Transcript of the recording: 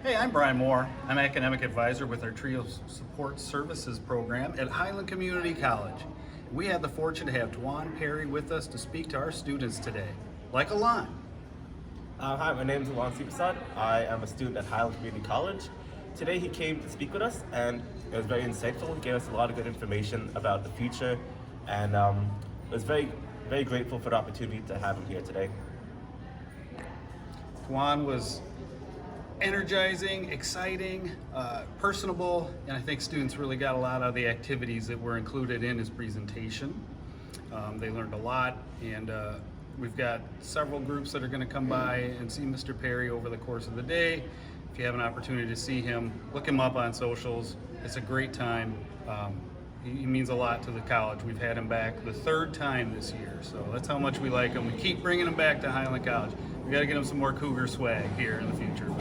Hey, I'm Brian Moore. I'm Academic Advisor with our TRIO Support Services program at Highland Community College. We had the fortune to have Tawan Perry with us to speak to our students today. Like a line. Hi, my name is Tawan Prasad. I am a student at Highland Community College. Today he came to speak with us and it was very insightful. He gave us a lot of good information about the future and was very grateful for the opportunity to have him here today. Tawan was energizing, exciting, personable, and I think students really got a lot out of the activities that were included in his presentation. They learned a lot, and we've got several groups that are going to come by and see Mr. Perry over the course of the day. If you have an opportunity to see him, look him up on socials. It's a great time. He means a lot to the college. We've had him back the third time this year, so that's how much we like him. We keep bringing him back to Highland College. We got to get him some more Cougar swag here in the future.